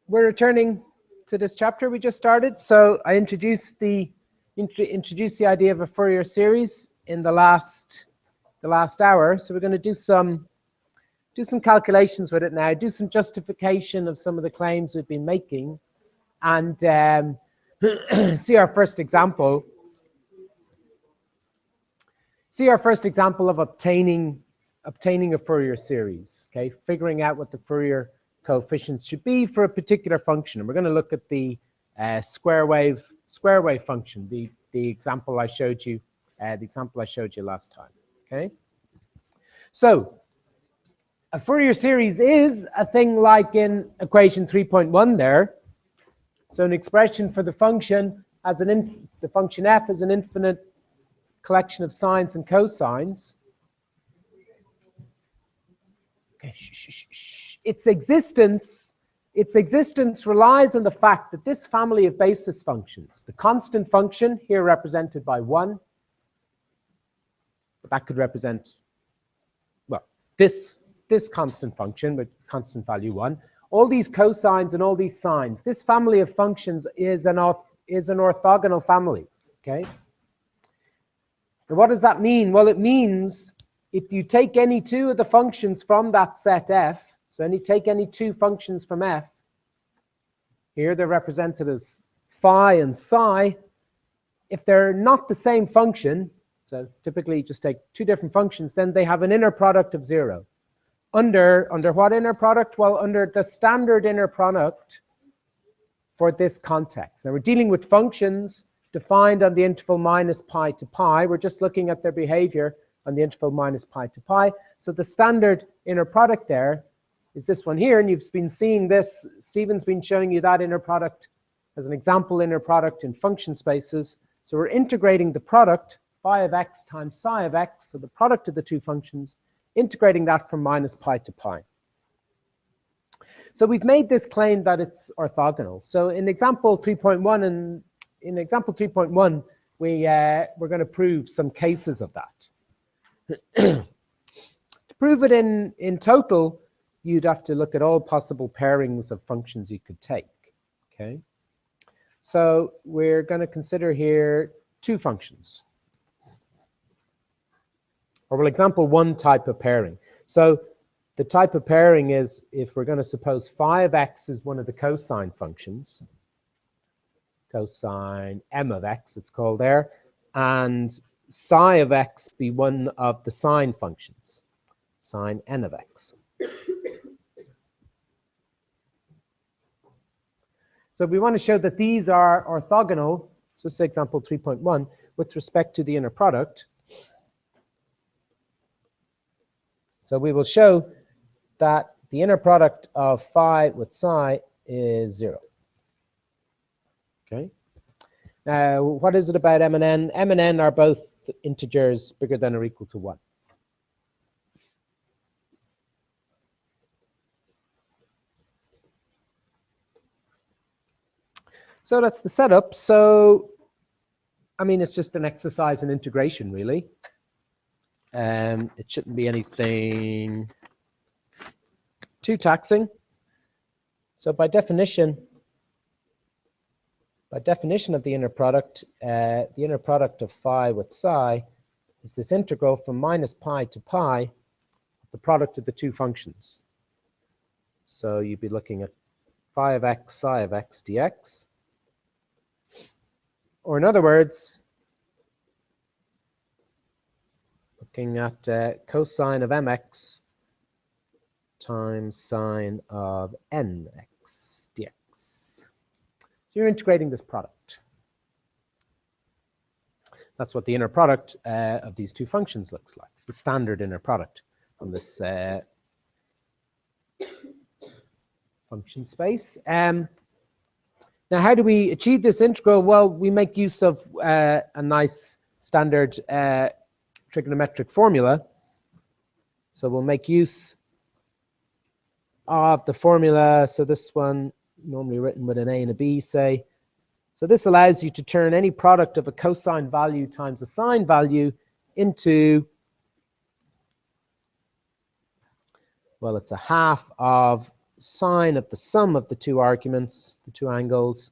We're returning to this chapter we just started. So I introduced the idea of a Fourier series in the last hour. So we're going to do some calculations with it now, do some justification of some of the claims we've been making, and see our first example. See our first example of obtaining a Fourier series. Okay, figuring out what the Fourier coefficients should be for a particular function. And we're going to look at the square wave function, the example I showed you, last time. Okay, so a Fourier series is a thing like in equation 3.1 there. So an expression for the function as the function f is an infinite collection of sines and cosines. Okay, its existence relies on the fact that this family of basis functions, the constant function here represented by 1, but that could represent, well, this constant function with constant value 1, all these cosines and all these sines, this family of functions is an orthogonal family. Okay. And what does that mean? Well, it means if you take any two of the functions from that set f, so take any two functions from f, here they're represented as phi and psi, if they're not the same function, so typically just take two different functions, then they have an inner product of 0. Under what inner product? Well, under the standard inner product for this context. Now we're dealing with functions defined on the interval minus pi to pi. We're just looking at their behavior on the interval minus pi to pi. So the standard inner product there is this one here, and you've been seeing this. Stephen's been showing you that inner product as an example inner product in function spaces. So we're integrating the product, phi of x times psi of x, so the product of the two functions, integrating that from minus pi to pi. So we've made this claim that it's orthogonal. So in example 3.1, we're going to prove some cases of that. To prove it in total, you'd have to look at all possible pairings of functions you could take. Okay, so we're going to consider here two functions, or we'll example one type of pairing. So the type of pairing is if we're going to suppose phi of x is one of the cosine functions, cosine m of x it's called there, and psi of x be one of the sine functions, sine n of x. So we want to show that these are orthogonal, so say example 3.1, with respect to the inner product. So we will show that the inner product of phi with psi is 0. Okay. Now, what is it about m and n? M and n are both integers bigger than or equal to 1. So that's the setup. So, I mean, it's just an exercise in integration, really. It shouldn't be anything too taxing. So by definition of the inner product of phi with psi is this integral from minus pi to pi, the product of the two functions. So you'd be looking at phi of x, psi of x dx. Or in other words, looking at cosine of mx times sine of nx dx. So you're integrating this product. That's what the inner product of these two functions looks like, the standard inner product on this function space. Now, how do we achieve this integral? Well, we make use of a nice standard trigonometric formula. So we'll make use of the formula. So this one, normally written with an a and a b, say. So this allows you to turn any product of a cosine value times a sine value into, well, it's a half of sine of the sum of the two arguments, the two angles,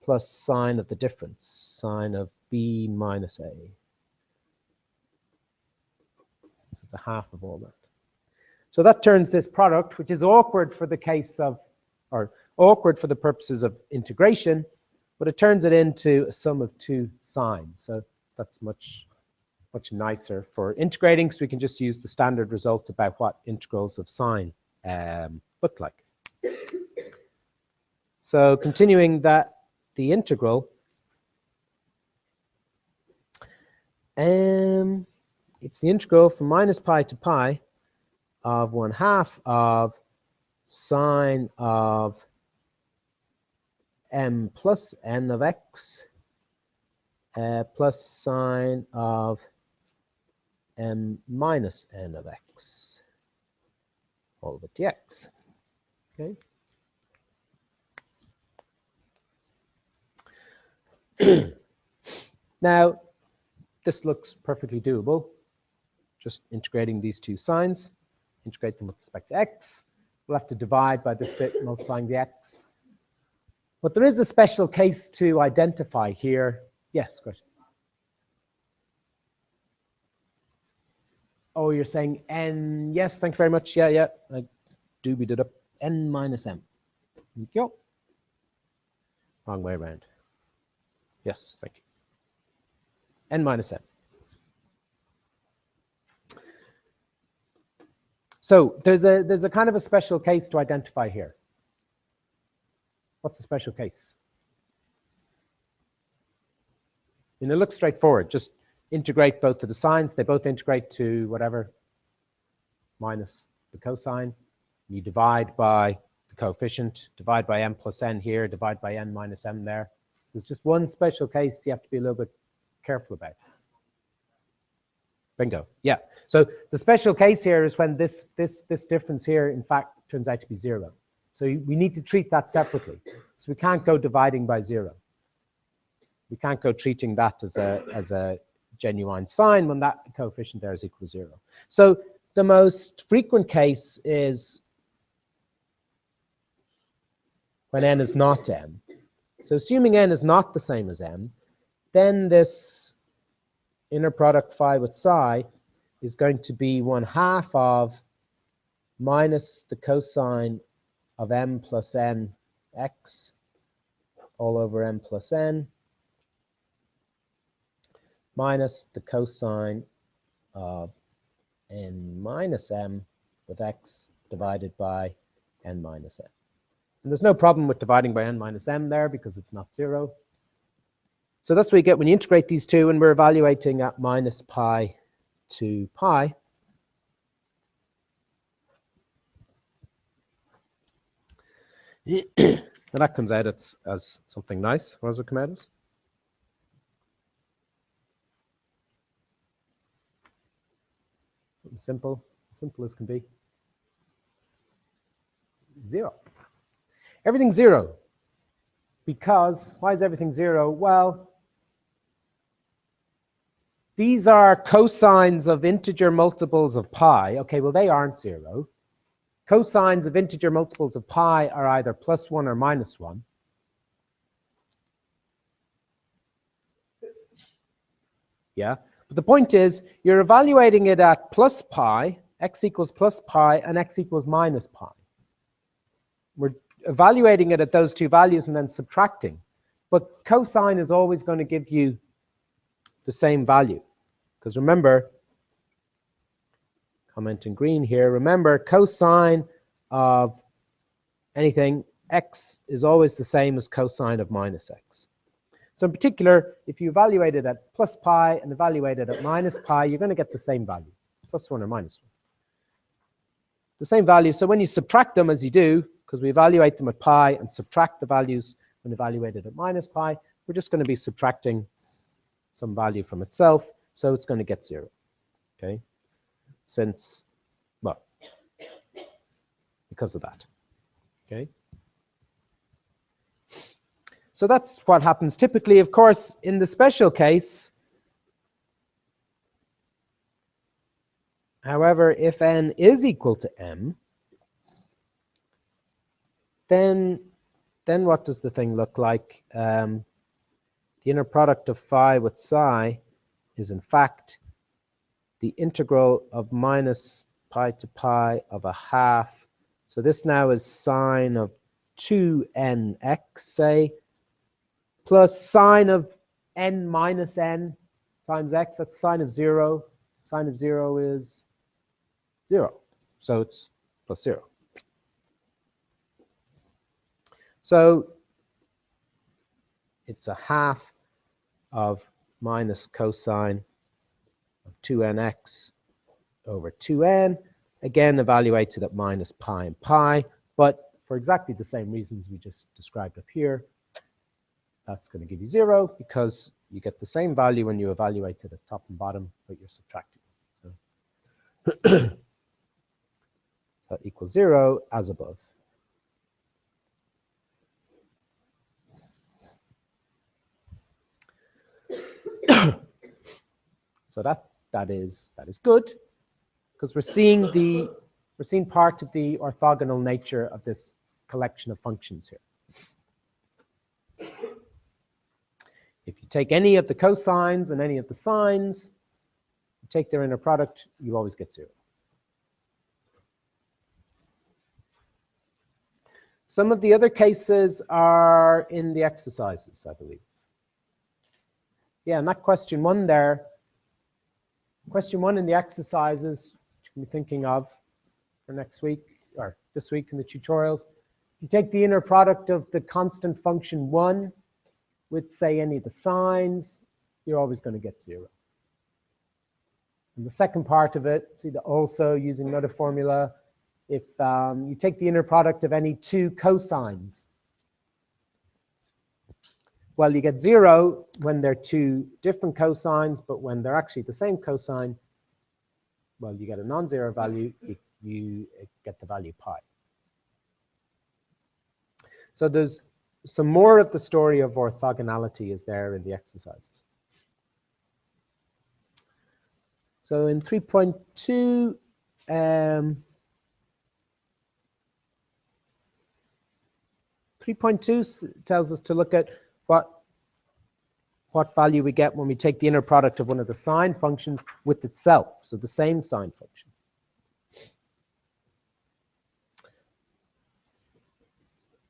plus sine of the difference, sine of b minus a. So it's a half of all that. So that turns this product, which is awkward for the case of, or awkward for the purposes of integration, but it turns it into a sum of two sines. So that's much nicer for integrating, because we can just use the standard results about what integrals of sine look like. So continuing that, the integral, it's the integral from minus pi to pi of 1/2 of sine of m plus n of x plus sine of m minus n of x, all of it dx. Okay. Now, this looks perfectly doable. Just integrating these two signs, integrate them with respect to x. We'll have to divide by this bit, multiplying the x. But there is a special case to identify here. Yes, question. Oh, you're saying n. Yes, thank you very much. Yeah. I doobied it up. N minus m. Thank you. Wrong way around. Yes, thank you. N minus m. So there's a kind of a special case to identify here. What's the special case? And it looks straightforward. Just integrate both of the signs. They both integrate to whatever minus the cosine. You divide by the coefficient, divide by m plus n here, divide by n minus m there. There's just one special case you have to be a little bit careful about. Bingo. Yeah. So the special case here is when this difference here, in fact, turns out to be 0. So we need to treat that separately. So we can't go dividing by 0. We can't go treating that as a genuine sign when that coefficient there is equal to 0. So the most frequent case is when n is not m. So assuming n is not the same as m, then this inner product phi with psi is going to be 1/2 of minus the cosine of m plus n x all over m plus n minus the cosine of n minus m with x divided by n minus m. And there's no problem with dividing by n minus m there because it's not 0. So that's what you get when you integrate these two, and we're evaluating at minus pi to pi. And that comes out as something nice. What does it come out as? Something simple as can be. 0. Everything's 0. Because, why is everything 0? Well, these are cosines of integer multiples of pi. Okay, well, they aren't 0. Cosines of integer multiples of pi are either +1 or -1. Yeah, but the point is, you're evaluating it at plus pi, x equals plus pi, and x equals minus pi. We're evaluating it at those two values and then subtracting. But cosine is always going to give you the same value. Because remember, comment in green here, remember cosine of anything, x is always the same as cosine of minus x. So in particular, if you evaluate it at plus pi and evaluate it at minus pi, you're going to get the same value, +1 or -1. The same value. So when you subtract them, as you do, because we evaluate them at pi and subtract the values when evaluated at minus pi, we're just going to be subtracting some value from itself, so it's going to get 0. Okay? Since, well, because of that. Okay? So that's what happens typically. Of course, in the special case, however, if n is equal to m, then what does the thing look like? The inner product of phi with psi is in fact the integral of minus pi to pi of a half. So this now is sine of 2nx, say, plus sine of n minus n times x. That's sine of 0. Sine of 0 is 0. So it's plus 0. So it's a half of minus cosine of 2nx over 2n, again evaluated at minus pi and pi, but for exactly the same reasons we just described up here. That's going to give you 0 because you get the same value when you evaluate it at top and bottom, but you're subtracting. So, so that equals 0 as above. So that is good, because we're seeing part of the orthogonal nature of this collection of functions here. If you take any of the cosines and any of the sines, you take their inner product, you always get 0. Some of the other cases are in the exercises, I believe. Yeah, and that question 1 there, question 1 in the exercises, you can be thinking of for next week, or this week in the tutorials. You take the inner product of the constant function 1 with, say, any of the sines, you're always going to get 0. And the second part of it, see, also using another formula, if you take the inner product of any 2 cosines, well, you get 0 when they're 2 different cosines, but when they're actually the same cosine, well, you get a non-zero value, you get the value pi. So there's some more of the story of orthogonality is there in the exercises. So in 3.2, 3.2 tells us to look at what value we get when we take the inner product of one of the sine functions with itself, so the same sine function.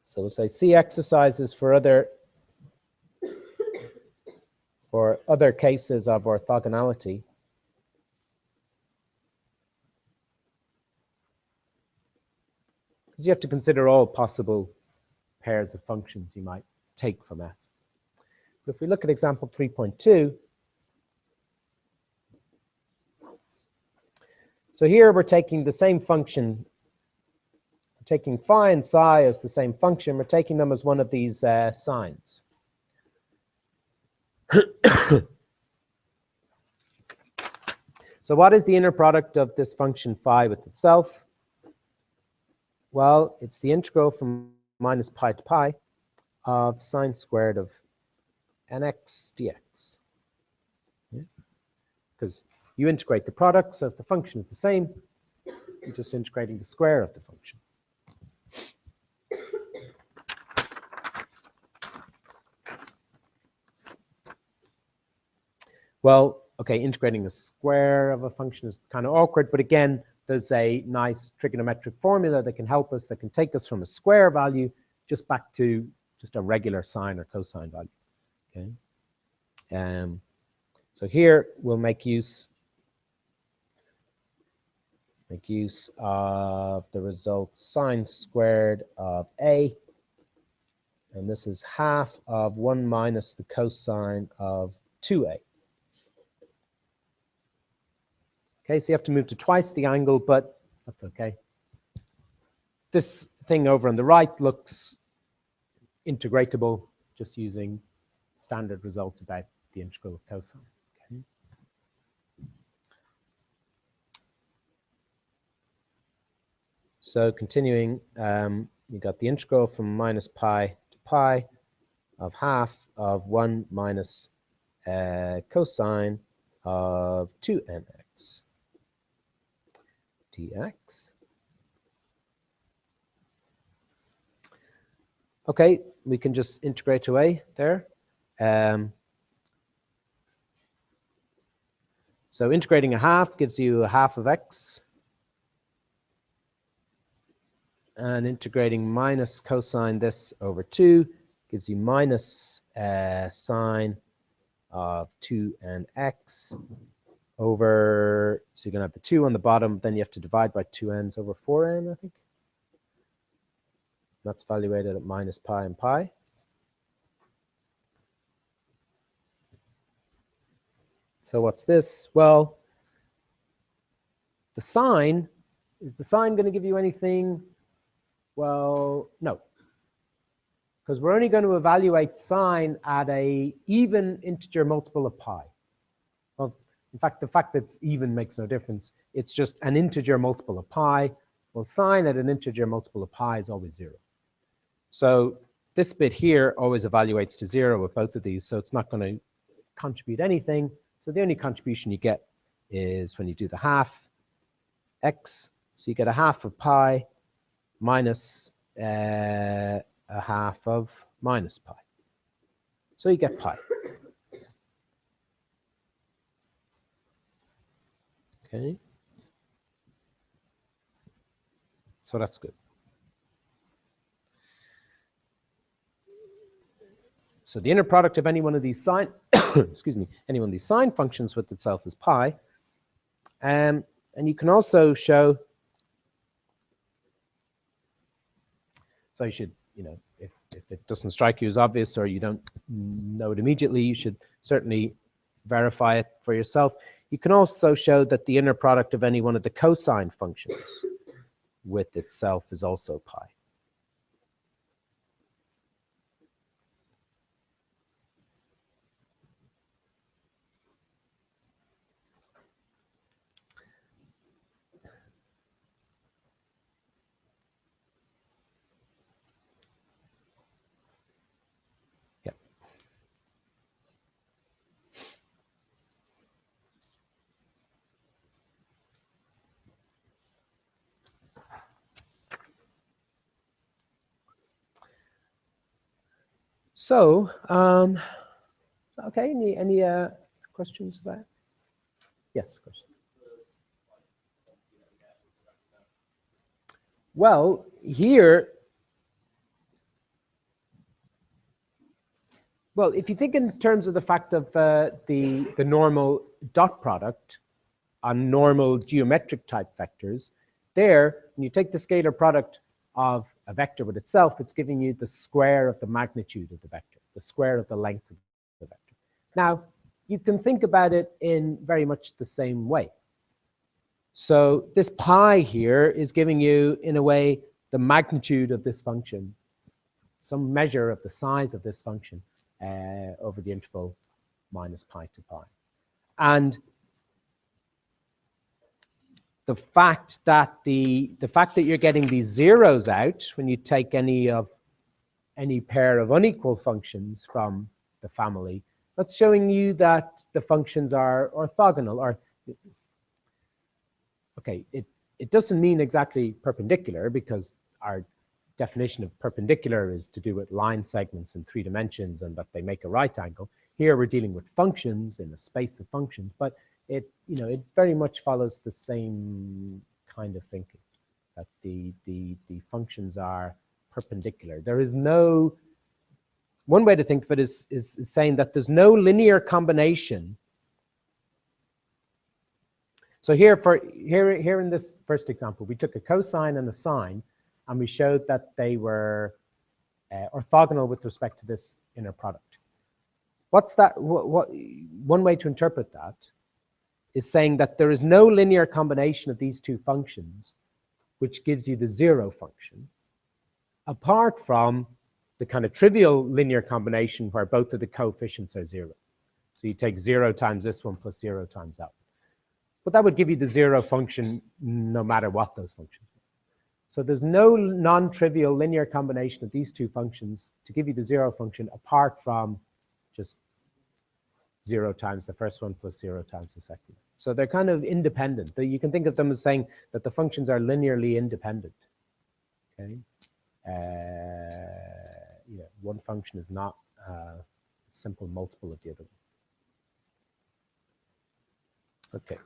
So we'll say see exercises for other cases of orthogonality. Because you have to consider all possible pairs of functions you might take from F. But if we look at example 3.2, so here we're taking the same function, we're taking phi and psi as the same function, we're taking them as one of these sines. So what is the inner product of this function phi with itself? Well, it's the integral from minus pi to pi of sine squared of nx dx. Because you integrate the product, so if the function is the same, you're just integrating the square of the function. Well, okay, integrating the square of a function is kind of awkward, but again, there's a nice trigonometric formula that can help us, that can take us from a square value just back to just a regular sine or cosine value. Okay. So here we'll make use of the result sine squared of a, and this is half of 1 minus the cosine of 2a. Okay, so you have to move to twice the angle, but that's okay. This thing over on the right looks integratable, just using standard result about the integral of cosine. Okay. So continuing, you got the integral from minus pi to pi of half of 1 minus cosine of 2nx dx. Okay, we can just integrate away there. So integrating a half gives you a half of x. And integrating minus cosine this over 2 gives you minus sine of 2nx over, so you're going to have the 2 on the bottom, then you have to divide by 2n's over 4n, I think. That's evaluated at minus pi and pi. So what's this? Well, the sine, is the sine going to give you anything? Well, no. Because we're only going to evaluate sine at a even integer multiple of pi. Well, in fact, the fact that it's even makes no difference. It's just an integer multiple of pi. Well, sine at an integer multiple of pi is always 0. So this bit here always evaluates to 0 with both of these, so it's not going to contribute anything. So the only contribution you get is when you do the half x. So you get a half of pi minus a half of minus pi. So you get pi. Okay. So that's good. So the inner product of any one of these sine, excuse me, any one of these sine functions with itself is pi. And you can also show, so you should, if it doesn't strike you as obvious or you don't know it immediately, you should certainly verify it for yourself. You can also show that the inner product of any one of the cosine functions with itself is also pi. So, okay, any questions about it? Yes, question. Well, here, well, if you think in terms of the fact of the normal dot product on normal geometric type vectors, there, when you take the scalar product of a vector with itself, it's giving you the square of the magnitude of the vector, the square of the length of the vector. Now, you can think about it in very much the same way. So this pi here is giving you, in a way, the magnitude of this function, some measure of the size of this function over the interval minus pi to pi. And the fact that you're getting these zeros out when you take any pair of unequal functions from the family, that's showing you that the functions are orthogonal. Or okay, it doesn't mean exactly perpendicular, because our definition of perpendicular is to do with line segments in 3 dimensions and that they make a right angle. Here we're dealing with functions in a space of functions, but it very much follows the same kind of thinking, that the functions are perpendicular. There is no, one way to think of it is saying that there's no linear combination. So here in this first example, we took a cosine and a sine, and we showed that they were orthogonal with respect to this inner product. What's that? One way to interpret that is saying that there is no linear combination of these two functions which gives you the 0 function, apart from the kind of trivial linear combination where both of the coefficients are 0. So you take 0 times this one plus 0 times that one. But that would give you the 0 function no matter what those functions are. So there's no non-trivial linear combination of these two functions to give you the 0 function apart from just 0 times the first one plus 0 times the second. So they're kind of independent. You can think of them as saying that the functions are linearly independent. Okay. one function is not a simple multiple of the other one. Okay.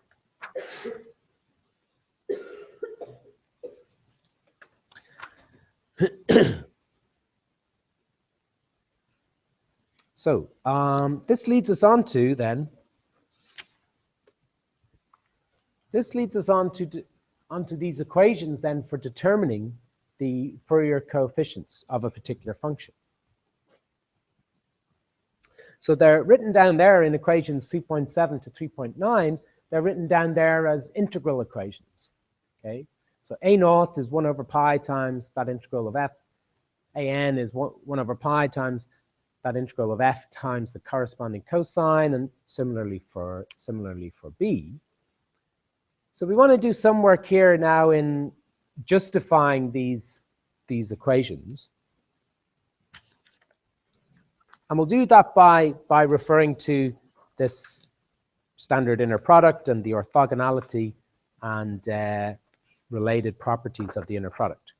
So this leads us on to then. This leads us on to onto these equations then for determining the Fourier coefficients of a particular function. So they're written down there in equations 3.7 to 3.9. They're written down there as integral equations. Okay, so a naught is 1 over pi times that integral of f. An is 1 over pi times that integral of f times the corresponding cosine, and similarly for b. So we want to do some work here now in justifying these equations. And we'll do that by referring to this standard inner product and the orthogonality and related properties of the inner product.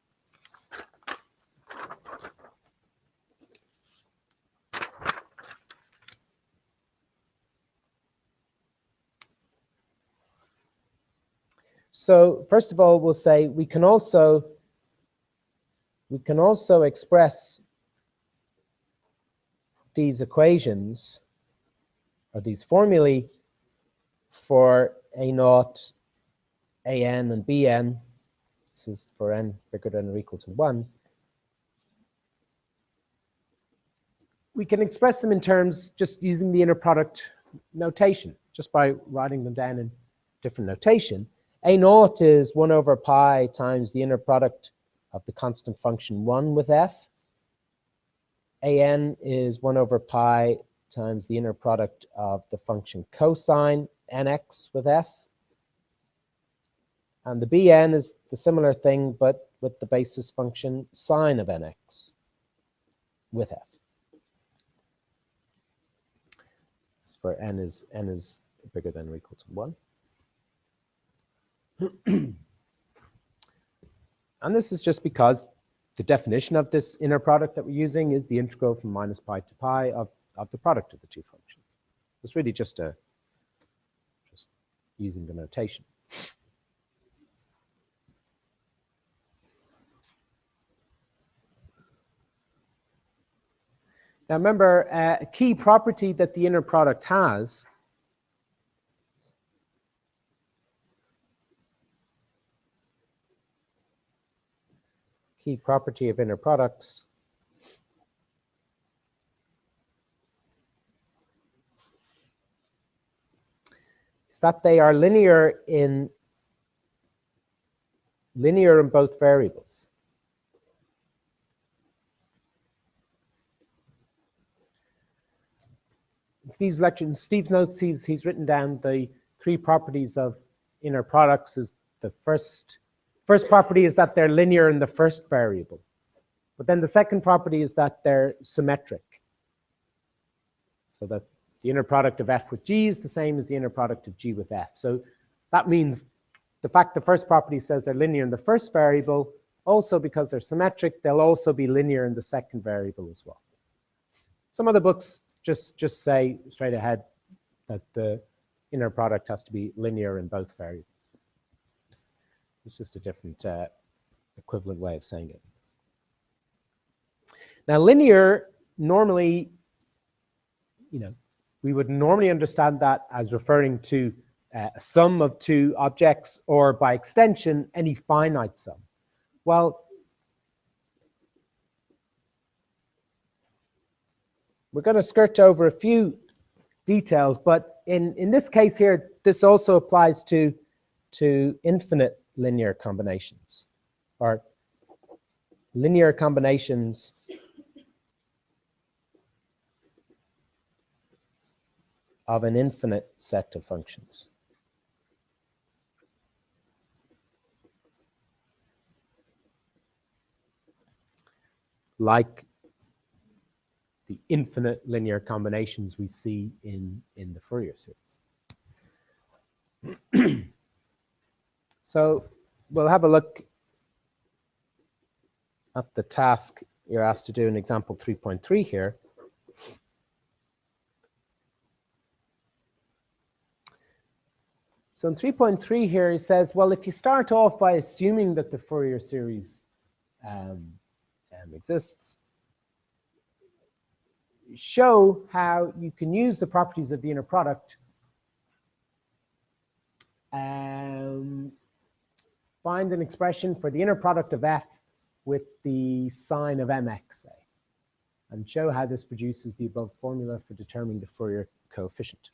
So first of all, we'll say we can also express these equations or these formulae for a naught, an, and bn. This is for n bigger than or equal to 1. We can express them in terms just using the inner product notation, just by writing them down in different notation. A naught is 1 over pi times the inner product of the constant function 1 with f. An is 1 over pi times the inner product of the function cosine nx with f. And the bn is the similar thing, but with the basis function sine of nx with f. That's where n is bigger than or equal to 1. And this is just because the definition of this inner product that we're using is the integral from minus pi to pi of the product of the two functions. It's really just using the notation. Now remember, a key property that the inner product has key property of inner products is that they are linear in both variables. In Steve's lecture, Steve notes he's written down the 3 properties of inner products. Is the first property is that they're linear in the first variable. But then the second property is that they're symmetric. So that the inner product of f with g is the same as the inner product of g with f. So that means the fact the first property says they're linear in the first variable, also because they're symmetric, they'll also be linear in the second variable as well. Some other books just say straight ahead that the inner product has to be linear in both variables. It's just a different equivalent way of saying it. Now, linear, normally, we would normally understand that as referring to a sum of 2 objects, or by extension, any finite sum. Well, we're going to skirt over a few details, but in this case here, this also applies to infinite linear combinations, or linear combinations of an infinite set of functions. Like the infinite linear combinations we see in the Fourier series. So we'll have a look at the task you're asked to do in example 3.3 here. So in 3.3 here, it says, well, if you start off by assuming that the Fourier series exists, show how you can use the properties of the inner product, find an expression for the inner product of f with the sign of mx, say, and show how this produces the above formula for determining the Fourier coefficient.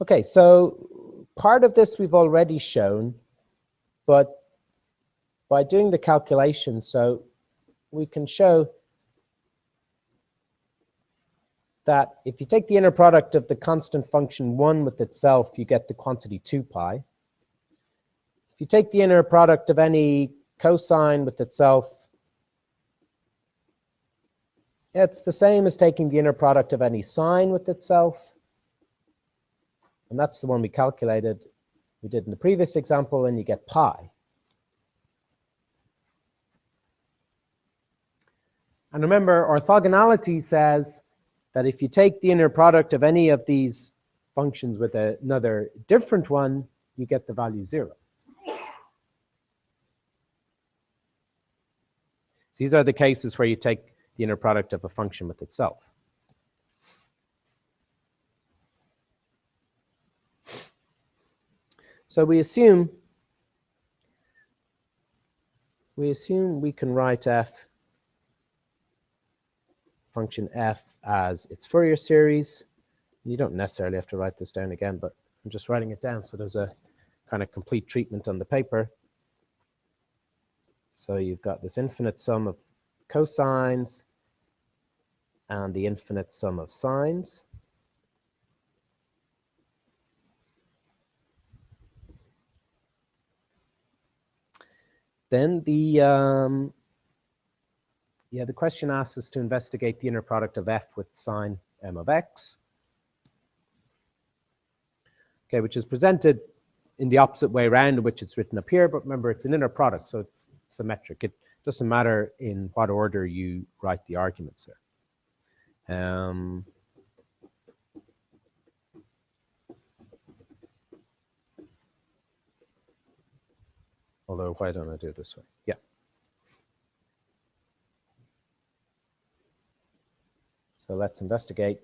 Okay, so part of this we've already shown, but by doing the calculation, so we can show that if you take the inner product of the constant function 1 with itself, you get the quantity 2 pi. If you take the inner product of any cosine with itself, it's the same as taking the inner product of any sine with itself. And that's the one we calculated, we did in the previous example, and you get pi. And remember, orthogonality says that if you take the inner product of any of these functions with another different one, you get the value 0. So these are the cases where you take the inner product of a function with itself. So we assume we can write f, function f, as its Fourier series. You don't necessarily have to write this down again, but I'm just writing it down so there's a kind of complete treatment on the paper. So you've got this infinite sum of cosines and the infinite sum of sines. Then the question asks us to investigate the inner product of f with sine m of x. Okay, which is presented in the opposite way around, in which it's written up here, but remember it's an inner product, so it's symmetric. It doesn't matter in what order you write the arguments there. Although, why don't I do it this way? Yeah. So let's investigate.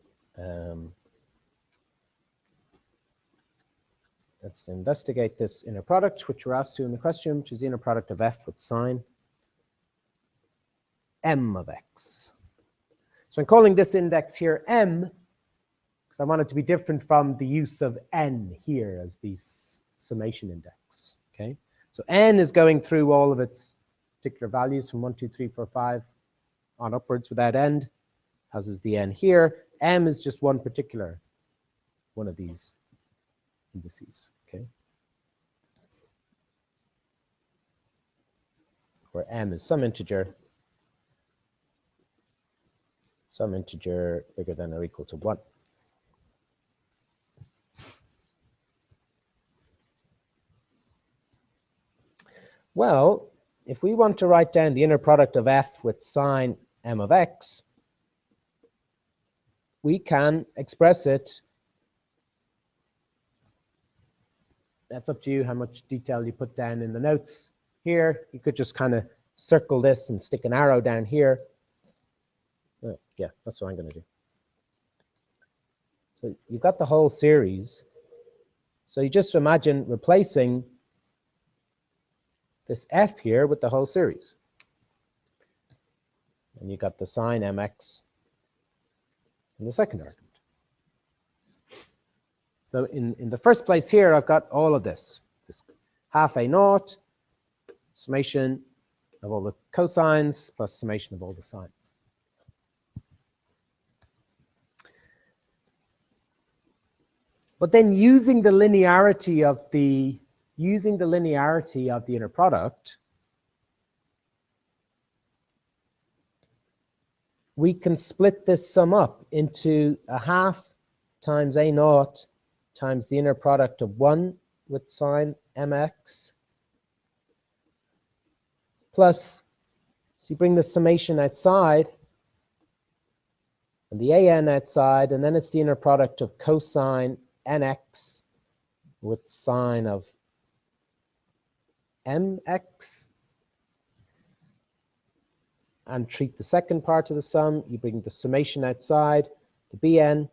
Let's investigate this inner product, which we're asked to in the question, which is the inner product of f with sine m of x. So I'm calling this index here m, because I want it to be different from the use of n here as the summation index. Okay. So n is going through all of its particular values from 1, 2, 3, 4, 5 on upwards without end, as is the n here. M is just one particular one of these indices. Okay. Where m is some integer bigger than or equal to 1. Well, if we want to write down the inner product of f with sine m of x, we can express it. That's up to you how much detail you put down in the notes here. You could just kind of circle this and stick an arrow down here. Yeah, that's what I'm going to do. So you've got the whole series. So you just imagine replacing this f here with the whole series. And you got the sine mx in the second argument. So in the first place here, I've got all of this half a naught, summation of all the cosines plus summation of all the sines. But then using the linearity of the inner product, we can split this sum up into a half times a naught times the inner product of 1 with sine mx plus, so you bring the summation outside and the an outside, and then it's the inner product of cosine nx with sine of mx. And treat the second part of the sum. You bring the summation outside, the bn.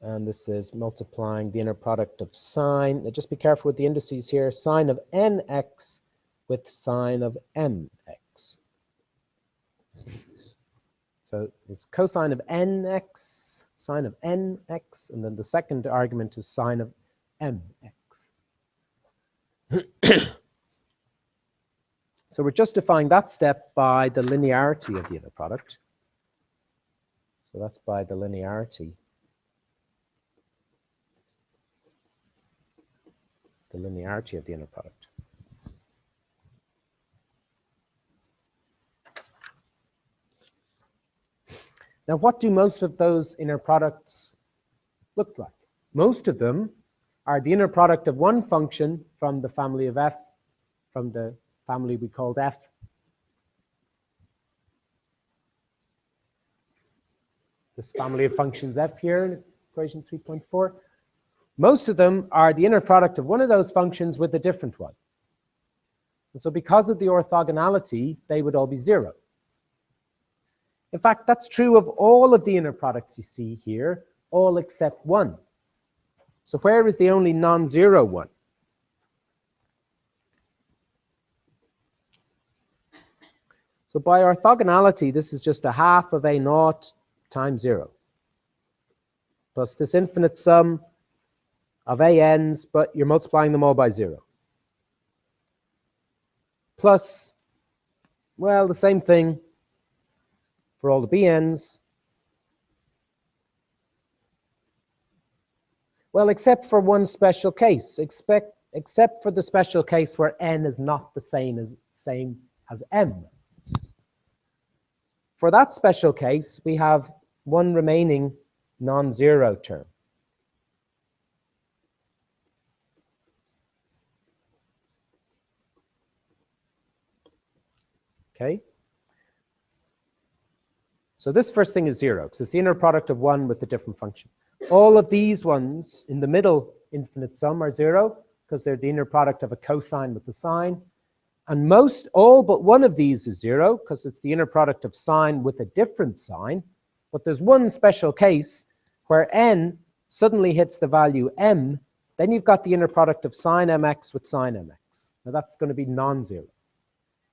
And this is multiplying the inner product of sine. Now just be careful with the indices here. Sine of nx with sine of mx. So it's cosine of nx, sine of nx, and then the second argument is sine of mx. So we're justifying that step by the linearity of the inner product. So that's by the linearity. The linearity of the inner product. Now, what do most of those inner products look like? Most of them are the inner product of one function from the family of f, from the family we called f. This family of functions f here in equation 3.4. Most of them are the inner product of one of those functions with a different one. And so because of the orthogonality, they would all be 0. In fact, that's true of all of the inner products you see here, all except 1. So where is the only non-zero one? So by orthogonality, this is just a half of a naught times 0. Plus this infinite sum of an's, but you're multiplying them all by 0. Plus, well, the same thing for all the bn's. Well, except for one special case, except for the special case where n is not the same as m. For that special case, we have one remaining non-zero term. Okay? So this first thing is 0, because it's the inner product of 1 with a different function. All of these ones in the middle infinite sum are 0, because they're the inner product of a cosine with the sine. And all but one of these is 0, because it's the inner product of sine with a different sign. But there's one special case where n suddenly hits the value m, then you've got the inner product of sine mx with sine mx. Now that's going to be non-zero.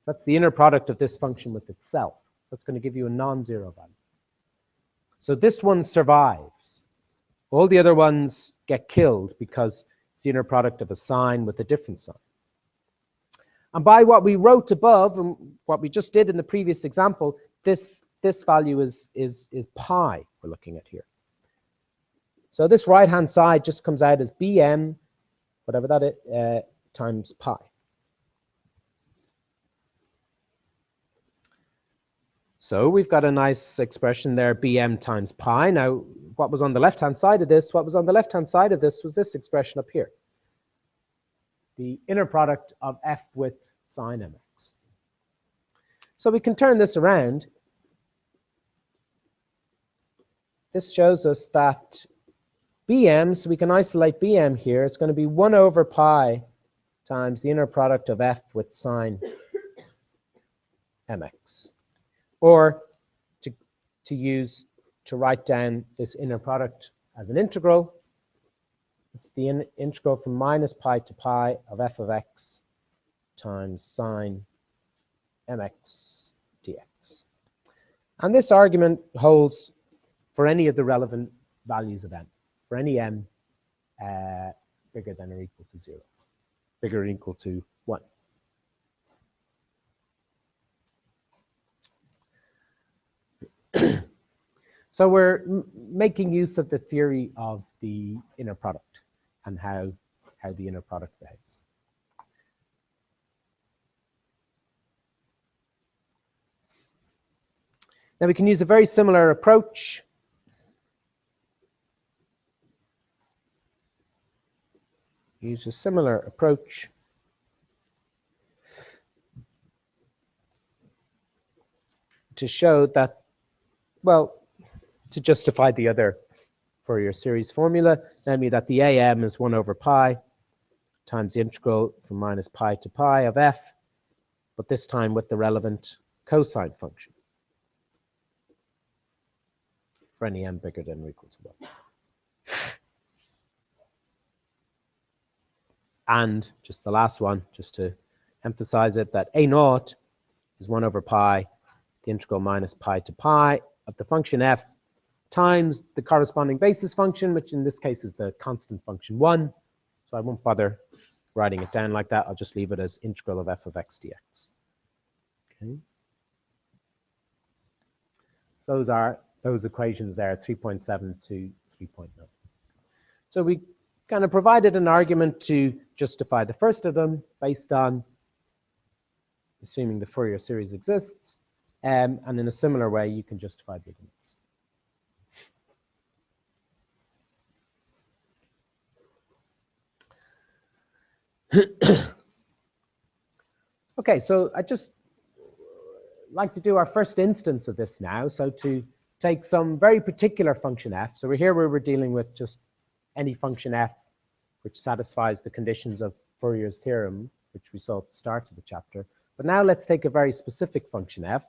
That's the inner product of this function with itself. That's going to give you a non-zero value. So this one survives. All the other ones get killed because it's the inner product of a sine with a different sign. And by what we wrote above and what we just did in the previous example, this value is pi we're looking at here. So this right-hand side just comes out as bm, whatever that is, times pi. So we've got a nice expression there, bm times pi. Now, what was on the left-hand side of this? What was on the left-hand side of this was this expression up here. The inner product of f with sine mx. So we can turn this around. This shows us that bm, so we can isolate bm here, it's going to be 1 over pi times the inner product of f with sine mx. Or to write down this inner product as an integral, it's the integral from minus pi to pi of f of x times sine mx dx. And this argument holds for any of the relevant values of m, for any m bigger than or equal to 0, bigger or equal to 1. So we're making use of the theory of the inner product and how the inner product behaves. Now we can use a very similar approach. Use a similar approach to show that, well, to justify the other Fourier series formula, namely that the AM is 1 over pi times the integral from minus pi to pi of f, but this time with the relevant cosine function for any m bigger than or equal to 1. And just the last one, just to emphasize it, that A naught is 1 over pi, the integral minus pi to pi of the function f times the corresponding basis function, which in this case is the constant function 1. So I won't bother writing it down like that. I'll just leave it as integral of f of x dx. Okay. So those equations there, 3.7 to 3.9. So we kind of provided an argument to justify the first of them based on assuming the Fourier series exists. And in a similar way, you can justify the other ones. Okay, so I just like to do our first instance of this now. So to take some very particular function f. So here we're dealing with just any function f which satisfies the conditions of Fourier's theorem, which we saw at the start of the chapter. But now let's take a very specific function f.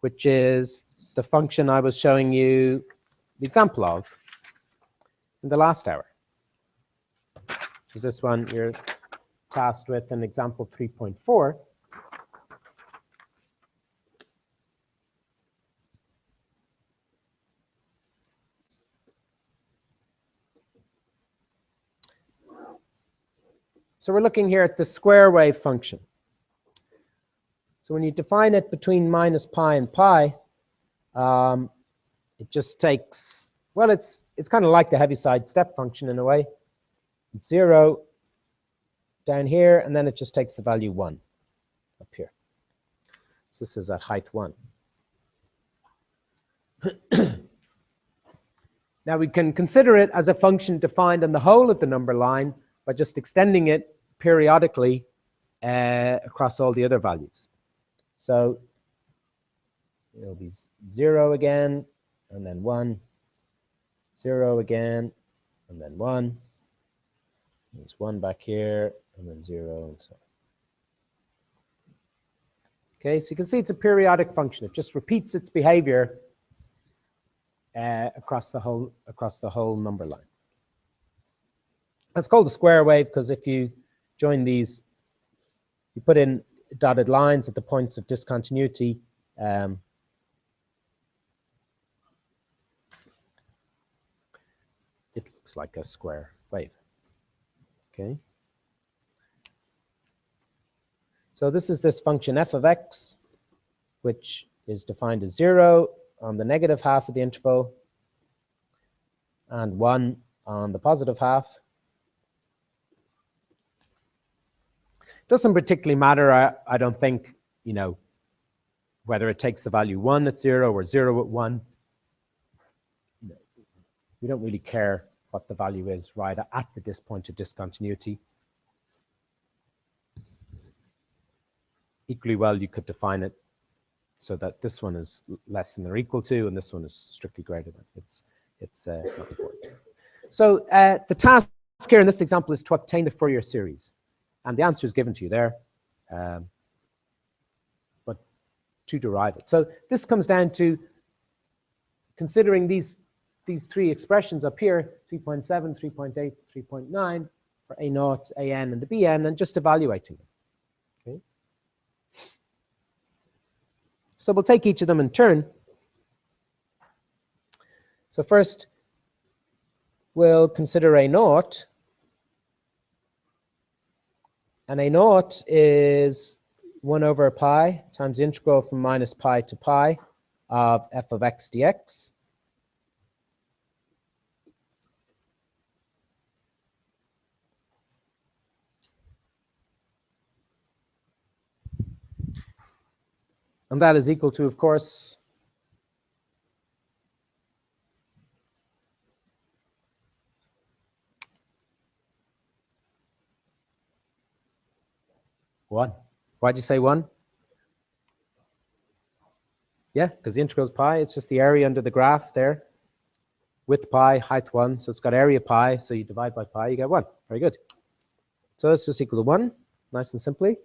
Which is the function I was showing you the example of in the last hour. Which is this one, you're tasked with an example 3.4. So we're looking here at the square wave function. So when you define it between minus pi and pi, it just takes, well, it's kind of like the Heaviside step function in a way. It's 0 down here, and then it just takes the value 1 up here. So this is at height 1. Now we can consider it as a function defined on the whole of the number line by just extending it periodically across all the other values. So it'll be 0 again, and then 1, 0 again, and then 1. There's 1 back here, and then 0, and so on. Okay, so you can see it's a periodic function. It just repeats its behavior across the whole number line. It's called the square wave because if you join these, you put in dotted lines at the points of discontinuity. It looks like a square wave. Okay. So this is this function f of x, which is defined as 0 on the negative half of the interval and 1 on the positive half. Doesn't particularly matter, I don't think, you know, whether it takes the value 1 at 0 or 0 at 1. We don't really care what the value is right at this point of discontinuity. Equally well, you could define it so that this one is less than or equal to, and this one is strictly greater than. It's not important. So the task here in this example is to obtain the Fourier series. And the answer is given to you there, but to derive it. So this comes down to considering these three expressions up here, 3.7, 3.8, 3.9, for A naught, AN, and the BN, and just evaluating them. Okay. So we'll take each of them in turn. So first, we'll consider A naught. And A naught is 1 over pi times the integral from minus pi to pi of f of x dx. And that is equal to, of course, one. Why'd you say one? Yeah, because the integral is pi. It's just the area under the graph there. Width pi, height 1. So it's got area pi. So you divide by pi, you get 1. Very good. So it's just equal to 1, nice and simply.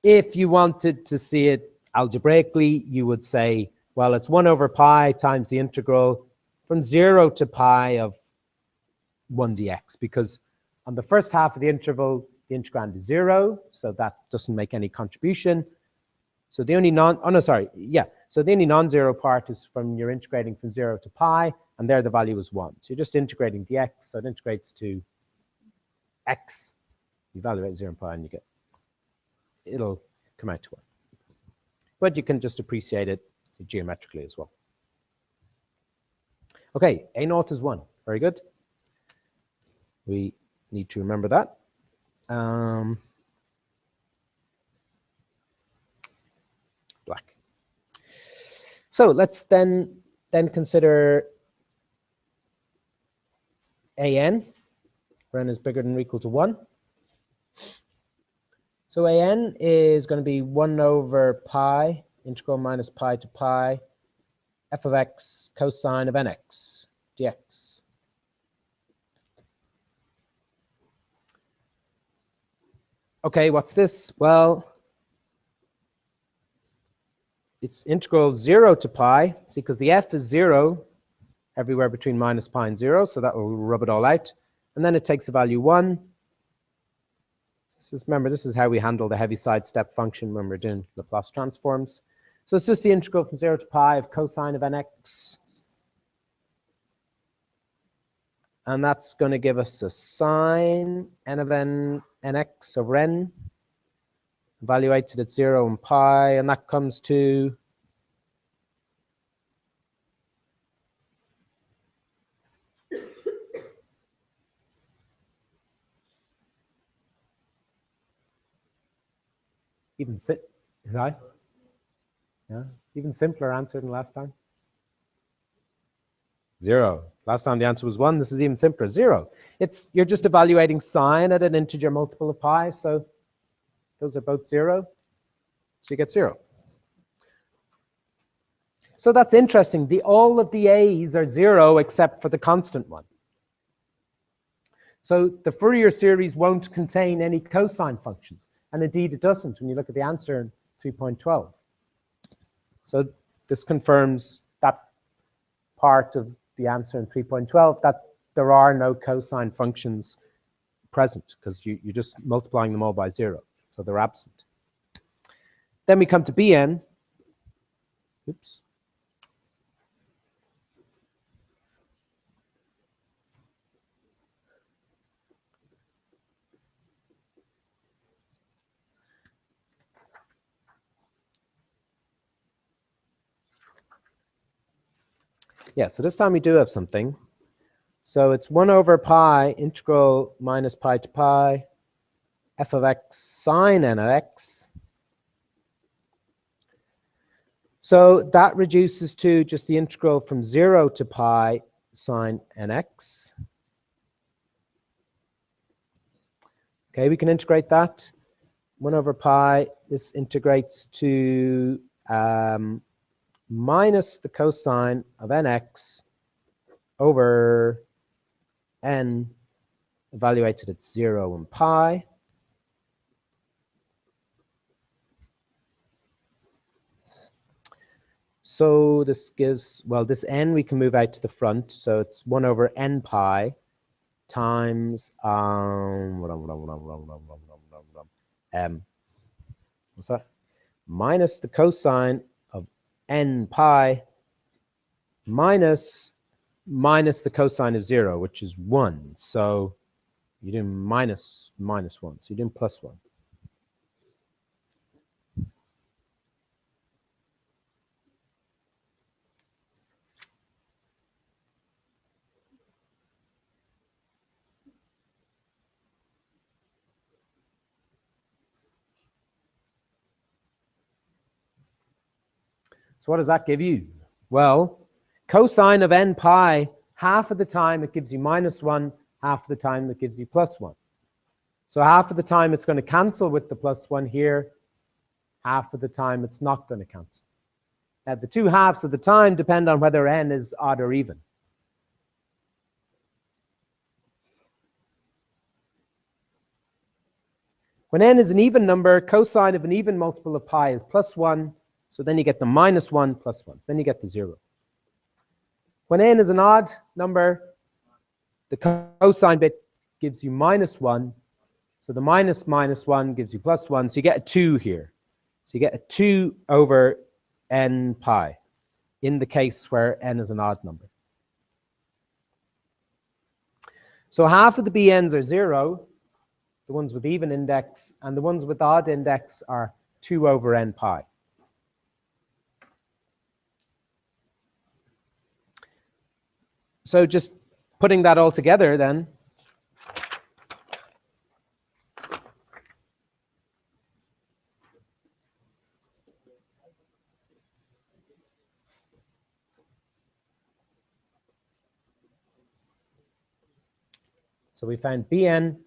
If you wanted to see it algebraically, you would say, well, it's 1 over pi times the integral from 0 to pi of 1 dx, because on the first half of the interval, the integrand is 0, so that doesn't make any contribution. So the only so the only non-zero part is from you're integrating from 0 to pi, and there the value is 1. So you're just integrating dx, so it integrates to x. You evaluate 0 and pi, and it'll come out to 1. But you can just appreciate it geometrically as well. Okay, A0 is 1. Very good. We need to remember that. Black. So let's then consider an, where n is bigger than or equal to 1. So an is going to be 1 over pi, integral minus pi to pi, f of x cosine of nx dx. Okay, what's this? Well, it's integral 0 to pi. See, because the f is 0 everywhere between minus pi and 0, so that will rub it all out. And then it takes a value 1. Remember, this is how we handle the Heaviside step function when we're doing Laplace transforms. So it's just the integral from 0 to pi of cosine of nx. And that's going to give us a sine n of nx over n, evaluated at 0 and pi, and that comes to even simpler answer than last time. 0. Last time the answer was 1. This is even simpler. 0. You're just evaluating sine at an integer multiple of pi, so those are both 0. So you get 0. So that's interesting. All of the a's are 0 except for the constant one. So the Fourier series won't contain any cosine functions. And indeed, it doesn't when you look at the answer in 3.12. So this confirms that part of the answer in 3.12, that there are no cosine functions present, because you're just multiplying them all by 0. So they're absent. Then we come to Bn. Oops. Yeah, so this time we do have something. So it's 1 over pi, integral minus pi to pi, f of x sine n of x. So that reduces to just the integral from 0 to pi sine nx. Okay, we can integrate that. 1 over pi, this integrates to minus the cosine of nx over n evaluated at 0 and pi. So this gives, well, this n we can move out to the front. So it's 1 over n pi times, what's that? Minus the cosine of n pi minus the cosine of 0, which is 1. So you do minus 1. So you're doing plus 1. So what does that give you? Well, cosine of n pi, half of the time it gives you -1, half of the time it gives you +1. So half of the time it's going to cancel with the +1 here, half of the time it's not going to cancel. Now the two halves of the time depend on whether n is odd or even. When n is an even number, cosine of an even multiple of pi is +1, so then you get the -1 plus 1, so then you get the 0. When n is an odd number, the cosine bit gives you -1, so the -1 gives you +1, so you get a 2 here. So you get a 2 over n pi in the case where n is an odd number. So half of the bn's are 0, the ones with even index, and the ones with odd index are 2 over n pi. So just putting that all together then, so we found bn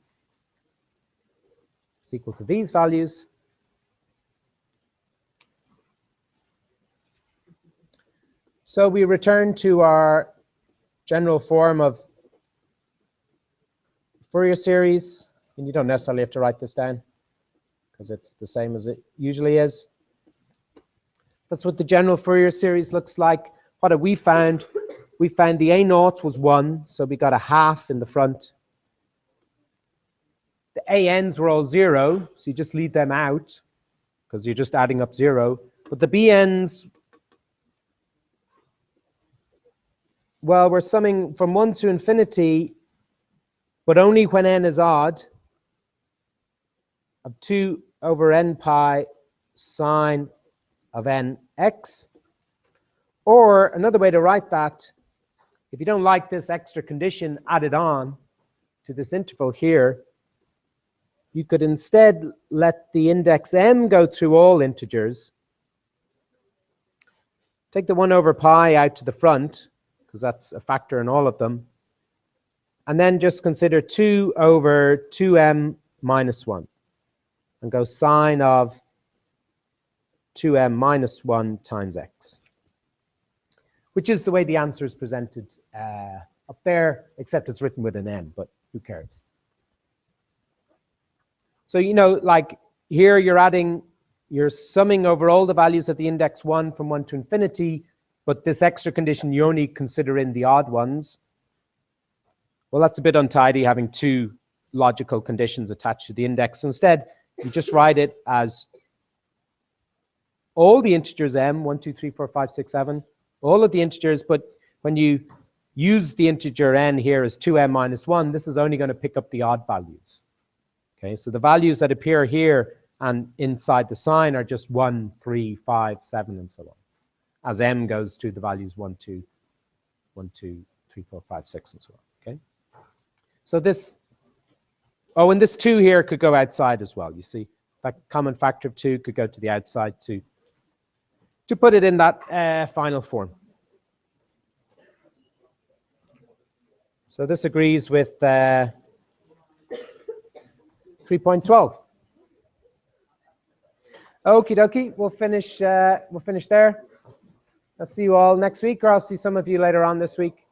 is equal to these values. So we return to our general form of Fourier series, and you don't necessarily have to write this down because it's the same as it usually is. That's what the general Fourier series looks like. What have we found? We found the A0 was 1, so we got a half in the front. The ANs were all 0, so you just leave them out because you're just adding up 0. But the BNs, well, we're summing from 1 to infinity, but only when n is odd, of 2 over n pi sine of nx. Or another way to write that, if you don't like this extra condition added on to this interval here, you could instead let the index m go through all integers. Take the 1 over pi out to the front, because that's a factor in all of them. And then just consider 2 over 2m minus 1. And go sine of 2m minus 1 times x. Which is the way the answer is presented up there, except it's written with an n, but who cares? So, you know, like here you're summing over all the values of the index 1 from 1 to infinity, but this extra condition you only consider in the odd ones. Well, that's a bit untidy, having two logical conditions attached to the index. So instead, you just write it as all the integers m, 1, 2, 3, 4, 5, 6, 7, all of the integers, but when you use the integer n here as 2m minus 1, this is only going to pick up the odd values. Okay, so the values that appear here and inside the sign are just 1, 3, 5, 7, and so on, as m goes to the values 1, 2, 3, 4, 5, 6, and so on. Okay, so this, oh, and this 2 here could go outside as well. You see, that common factor of 2 could go to the outside to put it in that final form. So this agrees with 3.12. Okie dokie, we'll finish there. I'll see you all next week, or I'll see some of you later on this week.